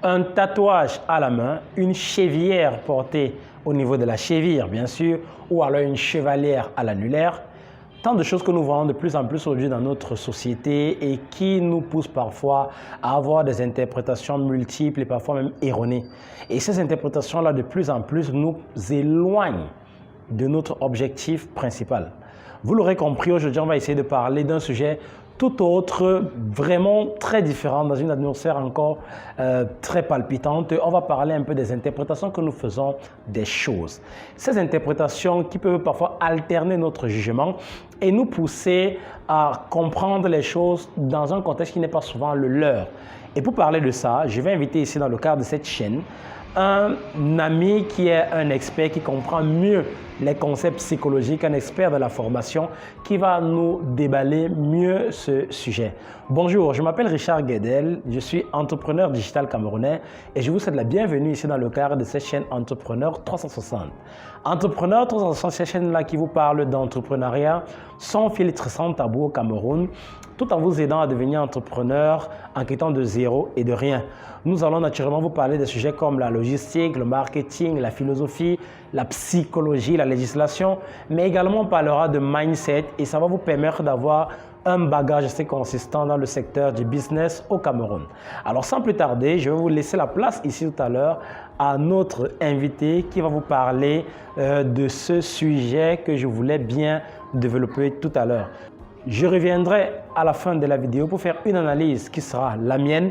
un tatouage à la main, une chevillère portée au niveau de la cheville, bien sûr, ou alors une chevalière à l'annulaire. Tant de choses que nous voyons de plus en plus aujourd'hui dans notre société et qui nous poussent parfois à avoir des interprétations multiples et parfois même erronées. Et ces interprétations-là, de plus en plus, nous éloignent de notre objectif principal. Vous l'aurez compris, aujourd'hui, on va essayer de parler d'un sujet tout autre, vraiment très différent, dans une atmosphère encore très palpitante. On va parler un peu des interprétations que nous faisons des choses. Ces interprétations qui peuvent parfois alterner notre jugement et nous pousser à comprendre les choses dans un contexte qui n'est pas souvent le leur. Et pour parler de ça, je vais inviter ici dans le cadre de cette chaîne un ami qui est un expert qui comprend mieux les concepts psychologiques, un expert de la formation qui va nous déballer mieux ce sujet. Bonjour, je m'appelle Richard Guedel, je suis entrepreneur digital camerounais et je vous souhaite la bienvenue ici dans le cadre de cette chaîne Entrepreneur 360. Entrepreneur 360, cette chaîne-là qui vous parle d'entrepreneuriat sans filtre, sans tabou au Cameroun, tout en vous aidant à devenir entrepreneur en quittant de zéro et de rien. Nous allons naturellement vous parler des sujets comme la logistique, le marketing, la philosophie, la psychologie, la législation, mais également on parlera de mindset et ça va vous permettre d'avoir un bagage assez consistant dans le secteur du business au Cameroun. Alors sans plus tarder, je vais vous laisser la place ici tout à l'heure à notre invité qui va vous parler de ce sujet que je voulais bien développer tout à l'heure. Je reviendrai à la fin de la vidéo pour faire une analyse qui sera la mienne.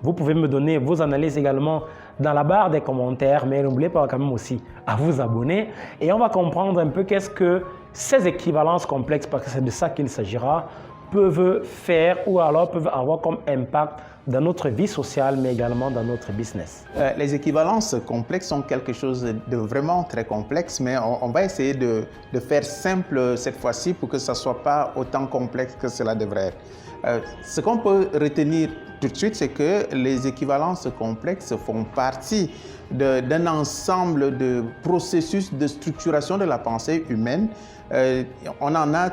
Vous pouvez me donner vos analyses également dans la barre des commentaires, mais n'oubliez pas quand même aussi à vous abonner. Et on va comprendre un peu qu'est-ce que ces équivalences complexes, parce que c'est de ça qu'il s'agira, peuvent faire ou alors peuvent avoir comme impact dans notre vie sociale, mais également dans notre business. Les équivalences complexes sont quelque chose de vraiment très complexe, mais on va essayer de faire simple cette fois-ci pour que ça ne soit pas autant complexe que cela devrait être. Ce qu'on peut retenir tout de suite, c'est que les équivalences complexes font partie d'un ensemble de processus de structuration de la pensée humaine. On en a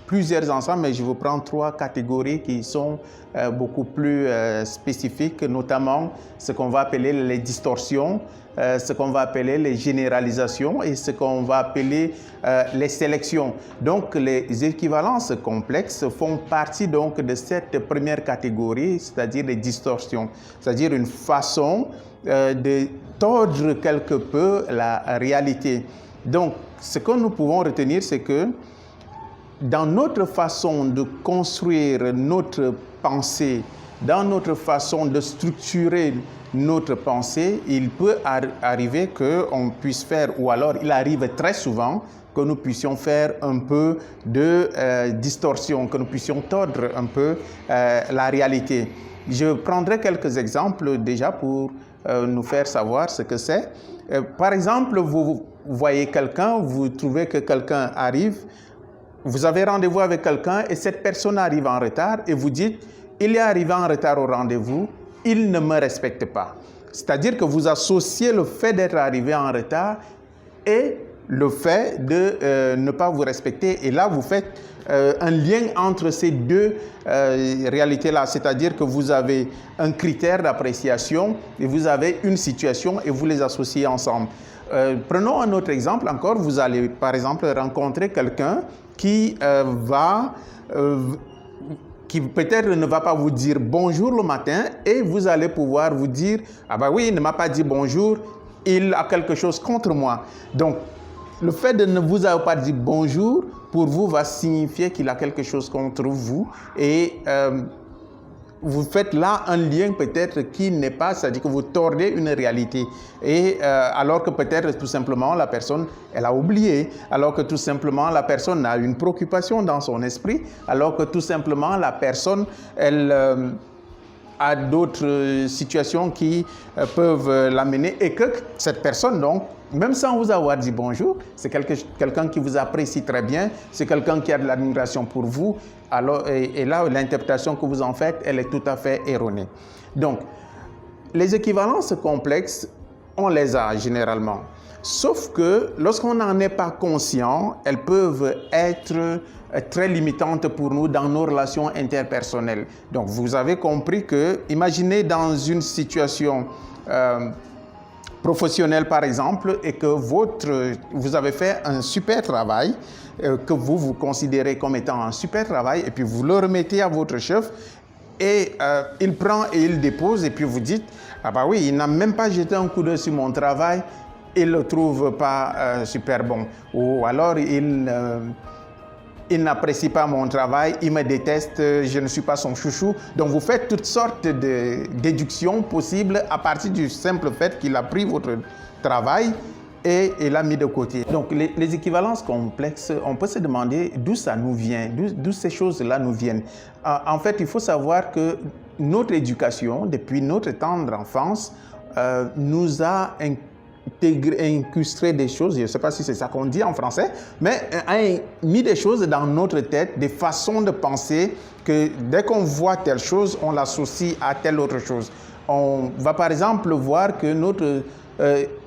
plusieurs ensembles, mais je vous prends trois catégories qui sont beaucoup plus spécifiques, notamment ce qu'on va appeler les distorsions, ce qu'on va appeler les généralisations et ce qu'on va appeler les sélections. Donc, les équivalences complexes font partie donc de cette première catégorie, c'est-à-dire les distorsions, c'est-à-dire une façon de tordre quelque peu la réalité. Donc, ce que nous pouvons retenir, c'est que dans notre façon de construire notre pensée, dans notre façon de structurer notre pensée, il peut arriver qu'on puisse faire, ou alors il arrive très souvent, que nous puissions faire un peu de distorsion, que nous puissions tordre un peu la réalité. Je prendrai quelques exemples déjà pour nous faire savoir ce que c'est. Par exemple, vous voyez quelqu'un, vous trouvez que quelqu'un arrive, vous avez rendez-vous avec quelqu'un et cette personne arrive en retard et vous dites « il est arrivé en retard au rendez-vous, il ne me respecte pas ». C'est-à-dire que vous associez le fait d'être arrivé en retard et le fait de ne pas vous respecter. Et là, vous faites un lien entre ces deux réalités-là. C'est-à-dire que vous avez un critère d'appréciation et vous avez une situation et vous les associez ensemble. Prenons un autre exemple encore. Vous allez, par exemple, rencontrer quelqu'un qui qui peut-être ne va pas vous dire bonjour le matin et vous allez pouvoir vous dire « Ah bah oui, il ne m'a pas dit bonjour, il a quelque chose contre moi. » Donc, le fait de ne vous avoir pas dit bonjour, pour vous, va signifier qu'il a quelque chose contre vous et vous faites là un lien peut-être qui n'est pas, c'est-à-dire que vous tordez une réalité. Et alors que peut-être tout simplement la personne, elle a oublié, alors que tout simplement la personne a une préoccupation dans son esprit, alors que tout simplement la personne, elle a d'autres situations qui peuvent l'amener et que cette personne donc, même sans vous avoir dit bonjour, c'est quelqu'un qui vous apprécie très bien, c'est quelqu'un qui a de l'admiration pour vous, alors, et là, l'interprétation que vous en faites, elle est tout à fait erronée. Donc, les équivalences complexes, on les a généralement. Sauf que lorsqu'on n'en est pas conscient, elles peuvent être très limitantes pour nous dans nos relations interpersonnelles. Donc vous avez compris que, imaginez dans une situation professionnelle par exemple, et que vous avez fait un super travail, que vous considérez comme étant un super travail, et puis vous le remettez à votre chef, et il prend et il dépose, et puis vous dites, ah bah oui, il n'a même pas jeté un coup d'œil sur mon travail, il ne le trouve pas super bon. Ou alors il n'apprécie pas mon travail, il me déteste, je ne suis pas son chouchou. Donc vous faites toutes sortes de déductions possibles à partir du simple fait qu'il a pris votre travail et l'a mis de côté. Donc les équivalences complexes, on peut se demander d'où ça nous vient, d'où ces choses-là nous viennent. En fait, il faut savoir que notre éducation, depuis notre tendre enfance, nous a incrusté des choses, je ne sais pas si c'est ça qu'on dit en français, mais a mis des choses dans notre tête, des façons de penser que dès qu'on voit telle chose, on l'associe à telle autre chose. On va par exemple voir que notre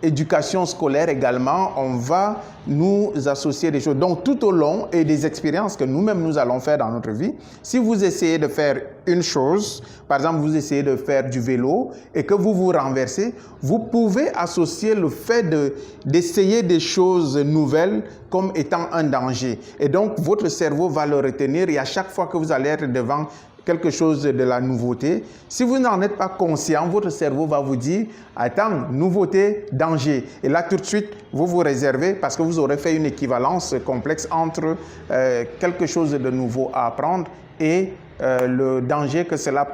éducation scolaire également, on va nous associer des choses. Donc tout au long et des expériences que nous-mêmes nous allons faire dans notre vie, si vous essayez de faire une chose, par exemple vous essayez de faire du vélo et que vous vous renversez, vous pouvez associer le fait d'essayer des choses nouvelles comme étant un danger. Et donc votre cerveau va le retenir et à chaque fois que vous allez être devant quelque chose de la nouveauté, si vous n'en êtes pas conscient, votre cerveau va vous dire « Attends, nouveauté, danger ». Et là, tout de suite, vous vous réservez parce que vous aurez fait une équivalence complexe entre quelque chose de nouveau à apprendre et le danger que cela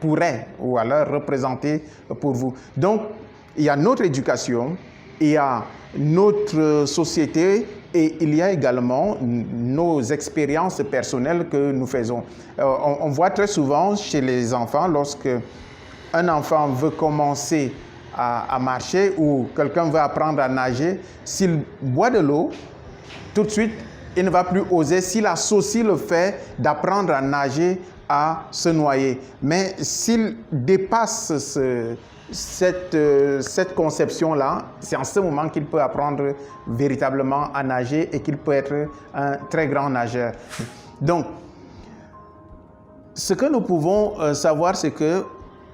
pourrait ou alors représenter pour vous. Donc, il y a notre éducation, il y a notre société, et il y a également nos expériences personnelles que nous faisons. On voit très souvent chez les enfants, lorsque un enfant veut commencer à marcher ou quelqu'un veut apprendre à nager, s'il boit de l'eau, tout de suite, il ne va plus oser s'il associe le fait d'apprendre à nager à se noyer. Mais s'il dépasse cette conception-là, c'est en ce moment qu'il peut apprendre véritablement à nager et qu'il peut être un très grand nageur. Donc, ce que nous pouvons savoir, c'est que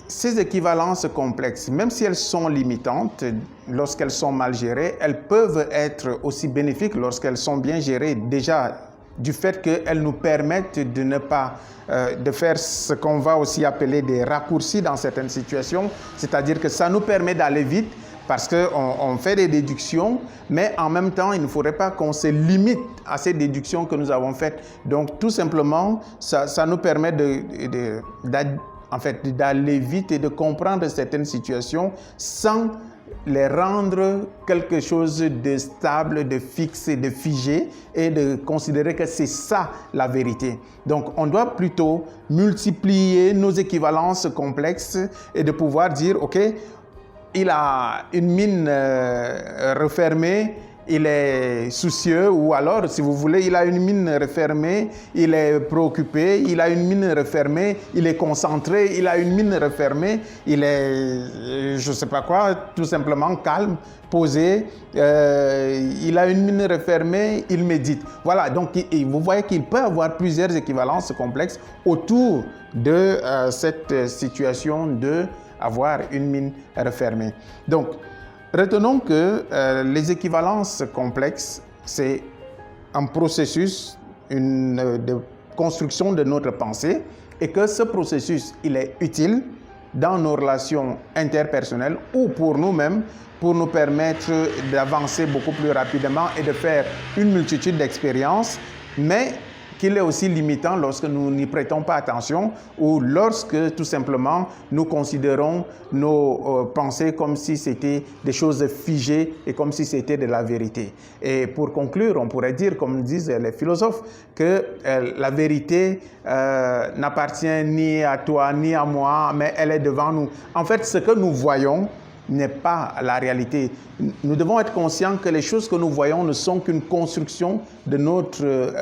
ces équivalences complexes, même si elles sont limitantes, lorsqu'elles sont mal gérées, elles peuvent être aussi bénéfiques lorsqu'elles sont bien gérées. Déjà, du fait qu'elles nous permettent de ne pas de faire ce qu'on va aussi appeler des raccourcis dans certaines situations, c'est-à-dire que ça nous permet d'aller vite parce qu'on fait des déductions, mais en même temps, il ne faudrait pas qu'on se limite à ces déductions que nous avons faites. Donc, tout simplement, ça nous permet d'aller vite et de comprendre certaines situations sans les rendre quelque chose de stable, de fixe et de figé et de considérer que c'est ça la vérité. Donc, on doit plutôt multiplier nos équivalences complexes et de pouvoir dire, OK, il a une mine refermée, il est soucieux, ou alors, si vous voulez, il a une mine refermée, il est préoccupé, il a une mine refermée, il est concentré, il a une mine refermée, il est, je ne sais pas quoi, tout simplement calme, posé, il a une mine refermée, il médite. Voilà, donc vous voyez qu'il peut y avoir plusieurs équivalences complexes autour de cette situation de avoir une mine refermée. Donc, retenons que les équivalences complexes, c'est un processus de construction de notre pensée et que ce processus, il est utile dans nos relations interpersonnelles ou pour nous-mêmes pour nous permettre d'avancer beaucoup plus rapidement et de faire une multitude d'expériences, mais qu'il est aussi limitant lorsque nous n'y prêtons pas attention ou lorsque tout simplement nous considérons nos pensées comme si c'était des choses figées et comme si c'était de la vérité. Et pour conclure, on pourrait dire, comme disent les philosophes, que la vérité n'appartient ni à toi ni à moi, mais elle est devant nous. En fait, ce que nous voyons n'est pas la réalité. Nous devons être conscients que les choses que nous voyons ne sont qu'une construction de notre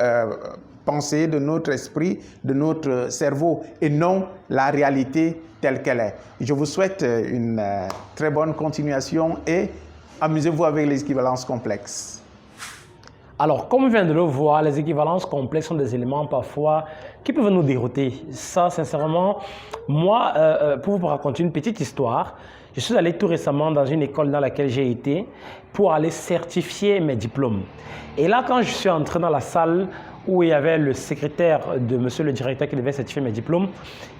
pensée, de notre esprit, de notre cerveau et non la réalité telle qu'elle est. Je vous souhaite une très bonne continuation et amusez-vous avec les équivalences complexes? Alors, comme on vient de le voir, les équivalences complexes sont des éléments parfois qui peuvent nous dérouter. Ça, sincèrement, moi, pour vous raconter une petite histoire, je suis allé tout récemment dans une école dans laquelle j'ai été pour aller certifier mes diplômes. Et là, quand je suis entré dans la salle où il y avait le secrétaire de monsieur le directeur qui devait certifier mes diplômes,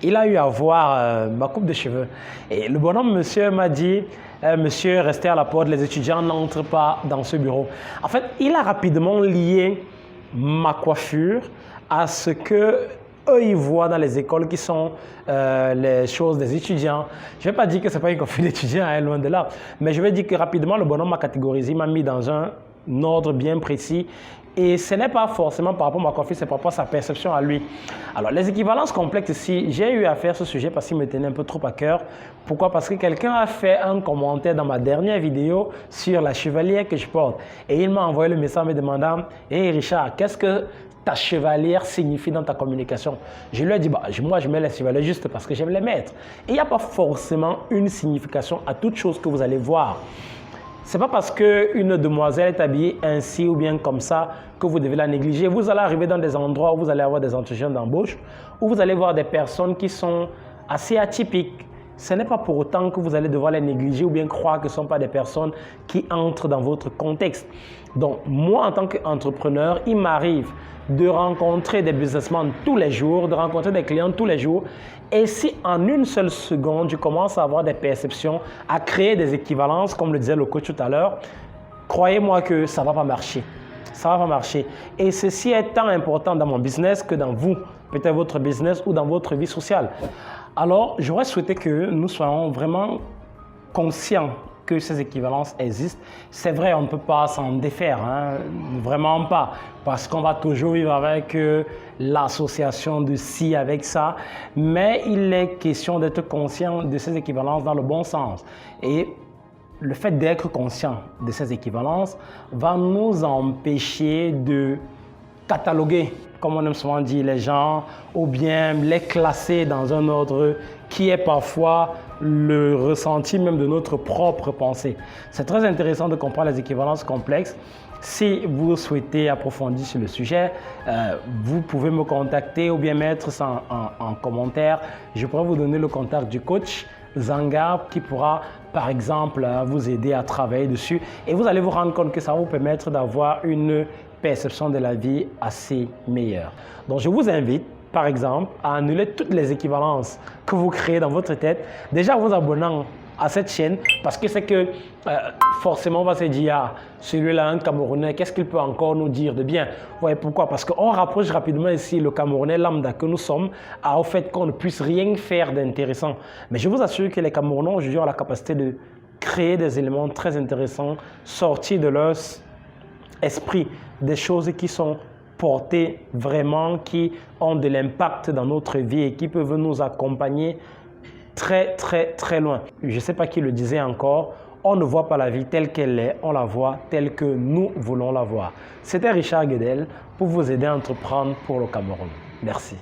il a eu à voir ma coupe de cheveux. Et le bonhomme, monsieur, m'a dit « Monsieur, restez à la porte, les étudiants n'entrent pas dans ce bureau. » En fait, il a rapidement lié ma coiffure à ce que eux, ils voient dans les écoles qui sont les choses des étudiants. Je ne vais pas dire que ce n'est pas une coiffure d'étudiant, hein, loin de là, mais je vais dire que rapidement, le bonhomme m'a catégorisé, m'a mis dans un ordre bien précis. Et ce n'est pas forcément par rapport à ma coiffure, c'est par rapport à sa perception à lui. Alors, les équivalences complexes ici, j'ai eu à faire ce sujet parce qu'il me tenait un peu trop à cœur. Pourquoi? Parce que quelqu'un a fait un commentaire dans ma dernière vidéo sur la chevalière que je porte. Et il m'a envoyé le message me demandant « Hey Richard, qu'est-ce que ta chevalière signifie dans ta communication ?» Je lui ai dit bah, « Moi, je mets les chevalières juste parce que j'aime les mettre. » Et il n'y a pas forcément une signification à toute chose que vous allez voir. Ce n'est pas parce qu'une demoiselle est habillée ainsi ou bien comme ça que vous devez la négliger. Vous allez arriver dans des endroits où vous allez avoir des entretiens d'embauche, où vous allez voir des personnes qui sont assez atypiques. Ce n'est pas pour autant que vous allez devoir les négliger ou bien croire que ce ne sont pas des personnes qui entrent dans votre contexte. Donc, moi, en tant qu'entrepreneur, il m'arrive de rencontrer des businessmen tous les jours, de rencontrer des clients tous les jours. Et si en une seule seconde, je commence à avoir des perceptions, à créer des équivalences, comme le disait le coach tout à l'heure, croyez-moi que ça ne va pas marcher. Ça ne va pas marcher. Et ceci est tant important dans mon business que dans vous, peut-être votre business ou dans votre vie sociale. Alors, j'aurais souhaité que nous soyons vraiment conscients que ces équivalences existent. C'est vrai, on ne peut pas s'en défaire, hein? Vraiment pas, parce qu'on va toujours vivre avec l'association de ci avec ça, mais il est question d'être conscient de ces équivalences dans le bon sens. Et le fait d'être conscient de ces équivalences va nous empêcher de cataloguer, comme on aime souvent dire, les gens, ou bien les classer dans un ordre qui est parfois le ressenti même de notre propre pensée. C'est très intéressant de comprendre les équivalences complexes. Si vous souhaitez approfondir sur le sujet, vous pouvez me contacter ou bien mettre ça en commentaire. Je pourrais vous donner le contact du coach Zangar qui pourra, par exemple, vous aider à travailler dessus. Et vous allez vous rendre compte que ça va vous permettre d'avoir une perception de la vie assez meilleure. Donc, je vous invite, par exemple, à annuler toutes les équivalences que vous créez dans votre tête, déjà en vous abonnant à cette chaîne, parce que c'est que forcément on va se dire, ah, celui-là, un Camerounais, qu'est-ce qu'il peut encore nous dire de bien? Vous voyez pourquoi? Parce qu'on rapproche rapidement ici le Camerounais lambda que nous sommes au fait qu'on ne puisse rien faire d'intéressant. Mais je vous assure que les Camerounais aujourd'hui ont la capacité de créer des éléments très intéressants, sortis de leur esprit, des choses qui sont portées vraiment, qui ont de l'impact dans notre vie et qui peuvent nous accompagner très, très, très loin. Je ne sais pas qui le disait encore, on ne voit pas la vie telle qu'elle est, on la voit telle que nous voulons la voir. C'était Richard Guedel pour vous aider à entreprendre pour le Cameroun. Merci.